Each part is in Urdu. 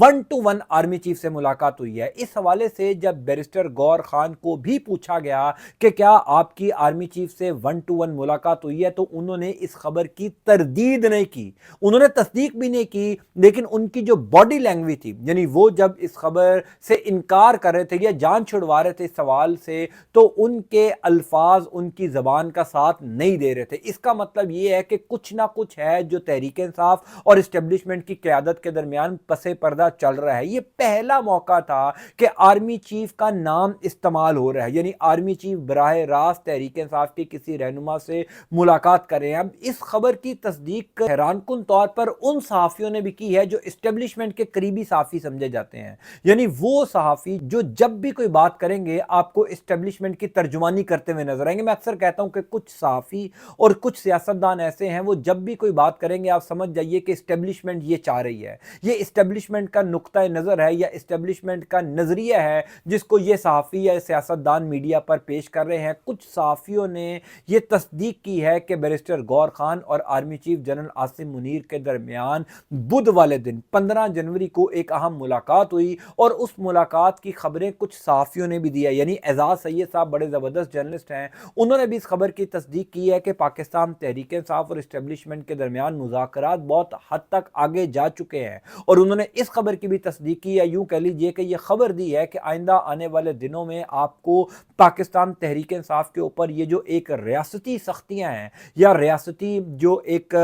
1-to-1 آرمی چیف سے ملاقات ہوئی ہے۔ اس حوالے سے جب بیرسٹر گور خان کو بھی پوچھا گیا کہ کیا آپ کی آرمی چیف سے 1-to-1 ملاقات ہوئی ہے، تو انہوں نے اس خبر کی تردید نہیں کی، انہوں نے تصدیق بھی نہیں کی، لیکن ان کی جو باڈی لینگویج تھی، یعنی وہ جب اس خبر سے انکار کر رہے تھے یا جان چھڑوا رہے تھے اس سوال سے، تو ان کے الفاظ ان کی زبان کا ساتھ نہیں دے رہے تھے۔ اس کا مطلب یہ ہے کہ کچھ نہ کچھ ہے جو تحریک انصاف اور اسٹیبلشمنٹ کی قیادت کے درمیان پس پردہ چل رہا ہے۔ یہ پہلا موقع تھا کہ آرمی چیف کا نام استعمال ہو رہا ہے، یعنی آرمی چیف براہ راست تحریک انصاف کے کسی رہنما سے ملاقات کریں۔ اب اس خبر کی تصدیق حیران کن طور پر ان صحافیوں نے بھی کی ہے جو اسٹیبلشمنٹ کے قریبی صحافی سمجھے جاتے ہیں، یعنی وہ صحافی جو جب بھی کوئی بات کریں گے آپ کو اسٹیبلشمنٹ کی ترجمانی کرتے ہوئے نظر آئیں گے۔ میں اکثر کہتا ہوں کہ کچھ صحافی اور کچھ سیاستدان ایسے ہیں، وہ جب بھی کوئی بات کریں گے آپ سمجھ جائیے کہ اسٹیبلشمنٹ یہ چاہ رہی ہے، یہ اسٹیبلشمنٹ کا نقطہ نظر ہے یا اسٹیبلشمنٹ کا نظریہ ہے جس کو یہ صحافی یا سیاستدان میڈیا پر پیش کر رہے ہیں۔ کچھ صحافیوں نے یہ تصدیق کی ہے کہ بیرسٹر گور خان اور army chief general Asim Munir کے درمیان بدھ والے دن 15 جنوری کو ایک اہم ملاقات ہوئی، اور اس ملاقات کی خبریں کچھ صحافیوں نے بھی دیا، یعنی اعزاز سید صاحب بڑے زبردست جرنلسٹ ہیں، انہوں نے بھی اس خبر کی تصدیق کی ہے کہ پاکستان تحریک انصاف اور اسٹیبلشمنٹ کے درمیان مذاکرات بہت حد تک آگے جا چکے ہیں، اور انہوں نے اس خبر کی بھی تصدیق کی ہے، یوں کہہ لیجئے کہ یہ خبر دی ہے کہ آئندہ آنے والے دنوں میں آپ کو پاکستان تحریک انصاف کے اوپر یہ جو ایک ریاستی سختیاں ہیں یا ریاستی جو ایک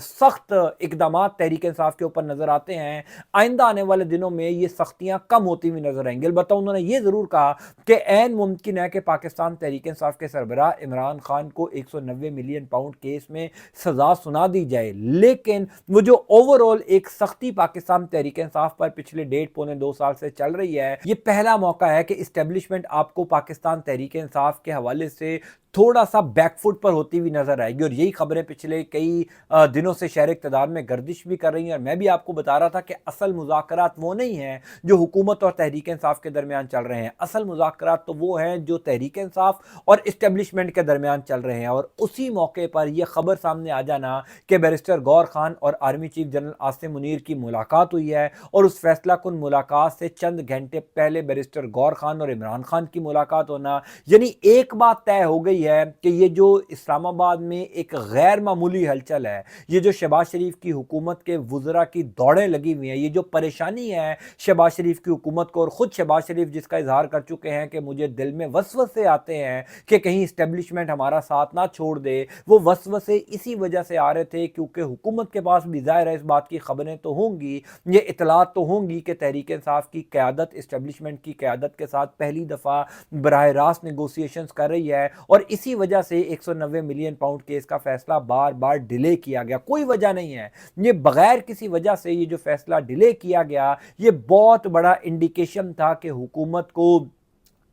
سخت اقدامات تحریک انصاف کے اوپر نظر آتے ہیں، آئندہ آنے والے دنوں میں یہ سختیاں کم ہوتی ہوئی نظر آئیں گی۔ البتہ انہوں نے یہ ضرور کہا کہ عین ممکن ہے کہ پاکستان تحریک انصاف کے سربراہ عمران خان کو 190 ملین پاؤنڈ کیس میں سزا سنا دی جائے، لیکن وہ جو اوورال ایک سختی پاکستان تحریک انصاف پر پچھلے 1.5-2 سال سے چل رہی ہے، یہ پہلا موقع ہے کہ اسٹیبلشمنٹ آپ کو پاکستان تحریک انصاف کے حوالے سے تھوڑا سا بیک فٹ پر ہوتی ہوئی نظر آئے گی، اور یہی خبریں پچھلے کئی دنوں سے شہر اقتدار میں گردش بھی کر رہی ہیں، اور میں بھی آپ کو بتا رہا تھا کہ اصل مذاکرات وہ نہیں ہیں جو حکومت اور تحریک انصاف کے درمیان چل رہے ہیں، اصل مذاکرات تو وہ ہیں جو تحریک انصاف اور اسٹیبلشمنٹ کے درمیان چل رہے ہیں۔ اور اسی موقع پر یہ خبر سامنے آ جانا کہ بیرسٹر گور خان اور army chief general Asim Munir کی ملاقات ہوئی ہے، اور اس فیصلہ کن ملاقات سے چند گھنٹے پہلے بیرسٹر گور خان اور عمران خان کی ملاقات ہونا، یعنی ایک بات طے ہو گئی ہے کہ یہ جو اسلام آباد میں ایک غیر معمولی ہلچل ہے، یہ جو شہباز شریف کی حکومت کے وزراء کی دوڑیں لگی ہوئی ہیں، یہ جو پریشانی ہے شہباز شریف کی حکومت کو، اور خود شہباز شریف جس کا اظہار کر چکے ہیں کہ مجھے دل میں وسوسے آتے ہیں کہ کہیں اسٹیبلشمنٹ ہمارا ساتھ نہ چھوڑ دے، وہ وسوسے اسی وجہ سے آ رہے تھے کیونکہ حکومت کے پاس بھی ظاہر ہے اس بات کی خبریں تو ہوں گی، یہ اطلاعات تو ہوں گی کہ تحریک انصاف کی قیادت اسٹیبلشمنٹ کی قیادت کے ساتھ پہلی دفعہ براہ راست نیگوسیشنز کر رہی ہے، اور اسی وجہ سے 190 ملین پاؤنڈ کیس کا فیصلہ بار بار ڈیلے کیا گیا۔ کوئی وجہ نہیں ہے، یہ بغیر کسی وجہ سے یہ جو فیصلہ ڈیلے کیا گیا، یہ بہت بڑا انڈیکیشن تھا کہ حکومت کو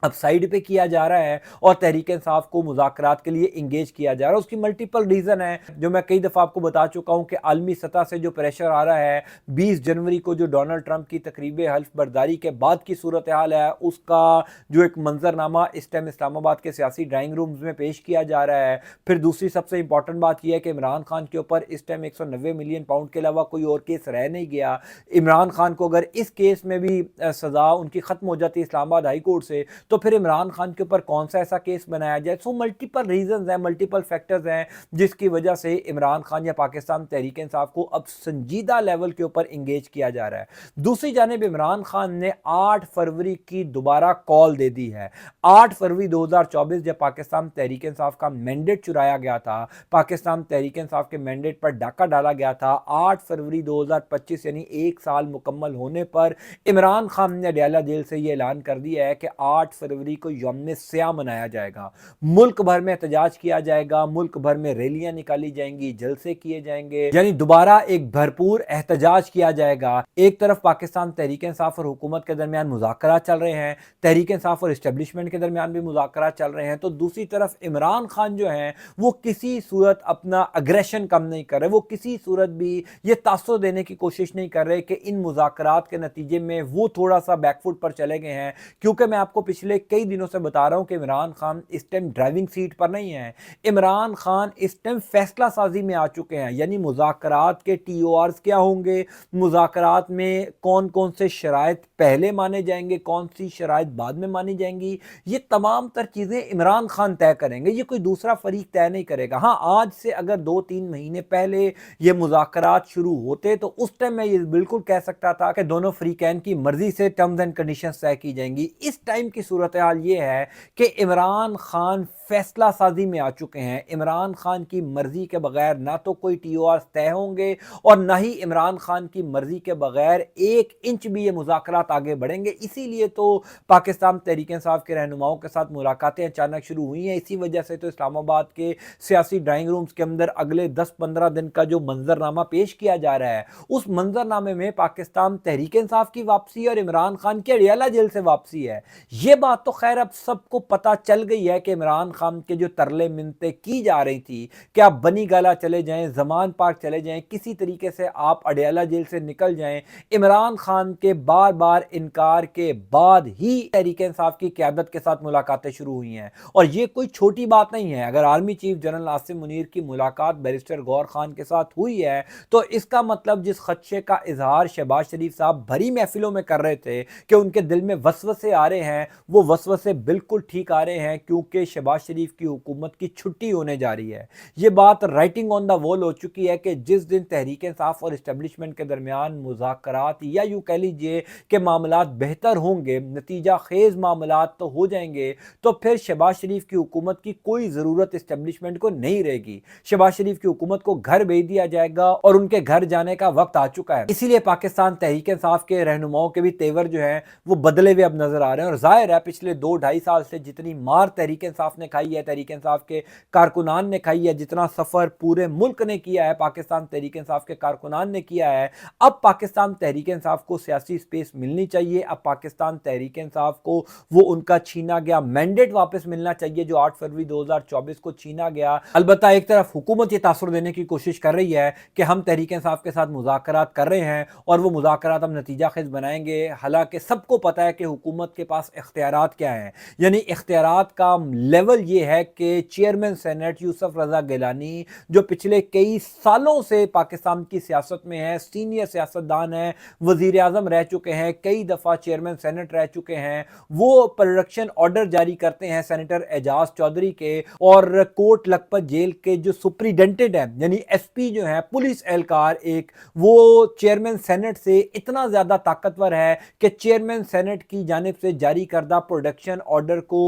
اب سائیڈ پہ کیا جا رہا ہے اور تحریک انصاف کو مذاکرات کے لیے انگیج کیا جا رہا ہے۔ اس کی ملٹیپل ریزن ہے جو میں کئی دفعہ آپ کو بتا چکا ہوں کہ عالمی سطح سے جو پریشر آ رہا ہے، 20 جنوری کو جو ڈونلڈ ٹرمپ کی تقریب حلف برداری کے بعد کی صورتحال ہے، اس کا جو ایک منظرنامہ اس ٹائم اسلام آباد کے سیاسی ڈرائنگ رومز میں پیش کیا جا رہا ہے۔ پھر دوسری سب سے امپورٹنٹ بات یہ ہے کہ عمران خان کے اوپر اس ٹائم 190 ملین پاؤنڈ کے علاوہ کوئی اور کیس رہ نہیں گیا۔ عمران خان کو اگر اس کیس میں بھی سزا ان کی ختم ہو جاتی اسلام آباد ہائی کورٹ سے، تو پھر عمران خان کے اوپر کون سا ایسا کیس بنایا جائے؟ سو ملٹیپل ریزنز ہیں، ملٹیپل فیکٹرز ہیں جس کی وجہ سے عمران خان یا پاکستان تحریک انصاف کو اب سنجیدہ لیول کے اوپر انگیج کیا جا رہا ہے۔ دوسری جانب عمران خان نے 8 فروری کی دوبارہ کال دے دی ہے۔ 8 فروری 2024 جب پاکستان تحریک انصاف کا مینڈیٹ چرایا گیا تھا، پاکستان تحریک انصاف کے مینڈیٹ پر ڈاکہ ڈالا گیا تھا، 8 فروری 2025 یعنی 1 سال مکمل ہونے پر عمران خان نے اڈیالہ جیل سے یہ اعلان کر دیا ہے کہ 8 فروری کو یوم سیاہ منایا جائے گا، ملک بھر میں احتجاج کیا جائے گا، ملک بھر میں ریلیاں نکالی جائیں گی، جلسے کیے جائیں گے، یعنی دوبارہ ایک بھرپور احتجاج کیا جائے گا۔ ایک طرف پاکستان تحریک انصاف اور حکومت کے درمیان مذاکرات چل رہے ہیں، تحریک انصاف اور اسٹیبلشمنٹ کے درمیان بھی مذاکرات چل رہے ہیں، تو دوسری طرف عمران خان جو ہیں وہ کسی صورت اپنا اگریشن کم نہیں کر رہے، وہ کسی صورت بھی یہ تاثر دینے کی کوشش نہیں کر رہے کہ ان مذاکرات کے نتیجے میں وہ تھوڑا سا بیک فٹ پر چلے گئے ہیں، کیونکہ میں آپ کو پچھلے پچھلے کئی دنوں سے بتا رہا ہوں کہ عمران خان اس ٹائم ڈرائیونگ سیٹ پر نہیں ہیں، عمران خان اس ٹائم فیصلہ سازی میں آ چکے ہیں، یعنی مذاکرات کے ٹی او آرز کیا ہوں گے، مذاکرات میں کون کون سے شرائط پہلے مانے جائیں گے، کون سی شرائط بعد میں مانی جائیں گی، یہ تمام تر چیزیں عمران خان طے کریں گے، یہ کوئی دوسرا فریق طے نہیں کرے گا۔ ہاں، آج سے اگر 2-3 مہینے پہلے یہ مذاکرات شروع ہوتے تو اس ٹائم میں یہ بالکل کہہ سکتا تھا کہ دونوں فریقین کی مرضی سے ٹرمز اینڈ کنڈیشنز طے کی جائیں گی۔ اس ٹائم کی صورتحال یہ ہے کہ عمران خان فیصلہ سازی میں آ چکے ہیں، عمران خان کی مرضی کے بغیر نہ تو کوئی ٹی او آر طے ہوں گے اور نہ ہی عمران خان کی مرضی کے بغیر 1 انچ بھی یہ مذاکرات آگے بڑھیں گے۔ اسی لیے تو پاکستان تحریک انصاف کے رہنماؤں کے ساتھ ملاقاتیں اچانک شروع ہوئی ہیں، اسی وجہ سے تو اسلام آباد کے سیاسی ڈرائنگ رومز کے اندر اگلے 10-15 دن کا جو منظرنامہ پیش کیا جا رہا ہے، اس منظرنامے میں پاکستان تحریک انصاف کی واپسی اور عمران خان کے اڈیالہ جیل سے واپسی ہے۔ یہ بات تو خیر اب سب کو پتہ چل گئی ہے کہ عمران خان کے جو ترلے منتیں کی جا رہی تھی کہ آپ بنی گالہ چلے جائیں، زمان پارک چلے جائیں، کسی طریقے سے آپ اڈیالہ جیل سے نکل جائیں، عمران خان کے بار بار انکار کے بعد ہی تحریک انصاف کی قیادت کے ساتھ ملاقاتیں شروع ہوئی ہیں۔ اور یہ کوئی چھوٹی بات نہیں ہے، اگر army chief general Asim Munir کی ملاقات بیرسٹر غور خان کے ساتھ ہوئی ہے تو اس کا مطلب جس خدشے کا اظہار شہباز شریف صاحب بھری محفلوں میں کر رہے تھے کہ ان کے دل میں وسوسے آ رہے ہیں، وہ وسوسے بالکل ٹھیک آ رہے ہیں، کیونکہ شہباز شریف کی حکومت کی چھٹی ہونے جا رہی ہے۔ یہ بات رائٹنگ آن دا وال ہو چکی ہے کہ جس دن تحریک انصاف اور اسٹیبلشمنٹ کے درمیان مذاکرات یا یوں کہہ لیجئے کہ معاملات بہتر ہوں گے، نتیجہ خیز معاملات تو ہو جائیں گے، تو پھر شہباز شریف کی حکومت کی کوئی ضرورت اسٹیبلشمنٹ کو نہیں رہے گی۔ شہباز شریف کی حکومت کو گھر بھیج دیا جائے گا اور ان کے گھر جانے کا وقت آ چکا ہے۔ اسی لیے پاکستان تحریک انصاف کے رہنماؤں کے بھی تیور جو ہیں وہ بدلے ہوئے اب نظر آ رہے ہیں، اور ظاہر ہے پچھلے 2-2.5 سال سے جتنی مار تحریک انصاف نے کھائی ہے، تحریک انصاف کے کارکنان نے کھائی ہے، جتنا سفر پورے ملک نے کیا ہے، پاکستان تحریک انصاف کے کارکنان نے کیا ہے، اب پاکستان تحریک انصاف کو سیاسی سپیس ملنی چاہیے، اب پاکستان تحریک انصاف کو وہ ان کا چھینا گیا مینڈیٹ واپس ملنا چاہیے جو 8 فروری 2024 کو چھینا گیا۔ البتہ ایک طرف حکومت یہ تاثر دینے کی کوشش کر رہی ہے کہ ہم تحریک انصاف کے ساتھ مذاکرات کر رہے ہیں اور وہ مذاکرات ہم نتیجہ خیز بنائیں گے، حالانکہ سب کو پتہ ہے کہ حکومت کے پاس اختیارات کیا ہیں، یعنی اختیارات کا لیول یہ ہے کہ چیئرمین سینٹ یوسف رضا گیلانی جو پچھلے کئی سالوں سے پاکستان کی سیاست میں ہے، سینئر سیاستدان ہیں، وزیر اعظم رہ چکے ہیں، کئی دفعہ چیئرمین سینٹ رہ چکے ہیں، وہ پروڈکشن آرڈر جاری کرتے ہیں سینیٹر اعجاز چودھری کے، اور کوٹ لکھپت جیل کے جو سپریڈنٹنٹ ہیں یعنی ایس پی جو ہیں، پولیس اہلکار ایک، وہ چیئرمین سینٹ سے اتنا زیادہ طاقتور ہے کہ چیئرمین سینٹ کی جانب سے جاری کردہ پروڈکشن آرڈر کو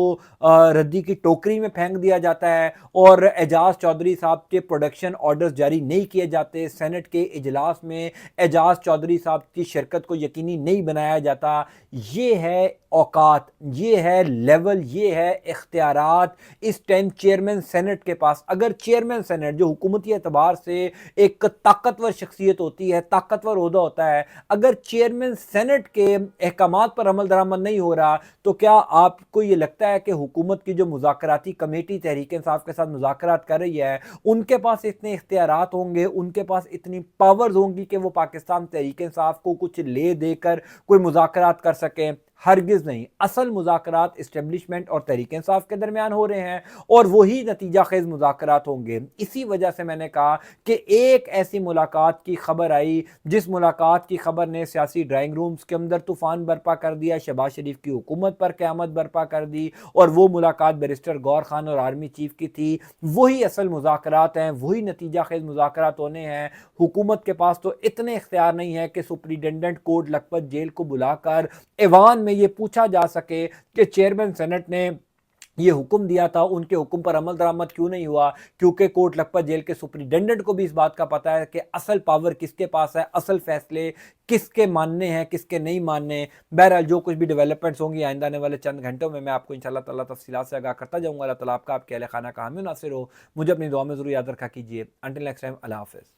ردی کی ٹوکری میں پھینک دیا جاتا ہے اور اعجاز چودھری صاحب کے پروڈکشن آرڈرز جاری نہیں کیے جاتے، سینٹ کے اجلاس میں اعجاز چودھری صاحب کی شرکت کو یقینی نہیں بنایا جاتا۔ یہ ہے اوقات، یہ ہے لیول، یہ ہے اختیارات اس ٹائم چیئرمین سینٹ کے پاس۔ اگر چیئرمین سینٹ جو حکومتی اعتبار سے ایک طاقتور شخصیت ہوتی ہے، طاقتور عہدہ ہوتا ہے، اگر چیئرمین سینٹ کے احکامات پر عمل درآمد نہیں ہو رہا تو کیا آپ کو یہ لگتا ہے کہ حکومت کی جو مذاکراتی کمیٹی تحریک انصاف کے ساتھ مذاکرات کر رہی ہے ان کے پاس اتنے اختیارات ہوں گے، ان کے پاس اتنی پاورز ہوں گی کہ وہ پاکستان تحریک انصاف کو کچھ لے دے کر کوئی مذاکرات کر سکیں؟ ہرگز نہیں۔ اصل مذاکرات اسٹیبلشمنٹ اور تحریک انصاف کے درمیان ہو رہے ہیں اور وہی نتیجہ خیز مذاکرات ہوں گے۔ اسی وجہ سے میں نے کہا کہ ایک ایسی ملاقات کی خبر آئی جس ملاقات کی خبر نے سیاسی ڈرائنگ رومز کے اندر طوفان برپا کر دیا، شہباز شریف کی حکومت پر قیامت برپا کر دی، اور وہ ملاقات بیرسٹر غور خان اور آرمی چیف کی تھی۔ وہی اصل مذاکرات ہیں، وہی نتیجہ خیز مذاکرات ہونے ہیں۔ حکومت کے پاس تو اتنے اختیار نہیں ہے کہ سپریڈنڈنٹ کوٹ لکھپت جیل کو بلا کر ایوان میں یہ پوچھا جا سکے کہ چیئرمین سینٹ نے یہ حکم دیا تھا، ان کے حکم پر عمل درآمد کیوں نہیں ہوا، کیونکہ کوٹ لکھپت جیل کے سپریڈنڈنٹ کو بھی اس بات کا پتہ ہے کہ اصل پاور کس کے پاس ہے، اصل فیصلے کس کے ماننے ہیں، کس کے نہیں ماننے۔ بہرحال جو کچھ بھی ڈیولپمنٹس ہوں گی آئندہ آنے والے چند گھنٹوں میں آپ کو انشاءاللہ تعالیٰ تفصیلات سے آگاہ کرتا جاؤں گا۔ اللہ تعالیٰ آپ کا، آپ کے اہل خانہ کا حامی و ناصر ہو۔ مجھے اپنی دعا میں ضرور یاد رکھا کیجیے۔ انٹل نیکسٹ ٹائم، اللہ حافظ۔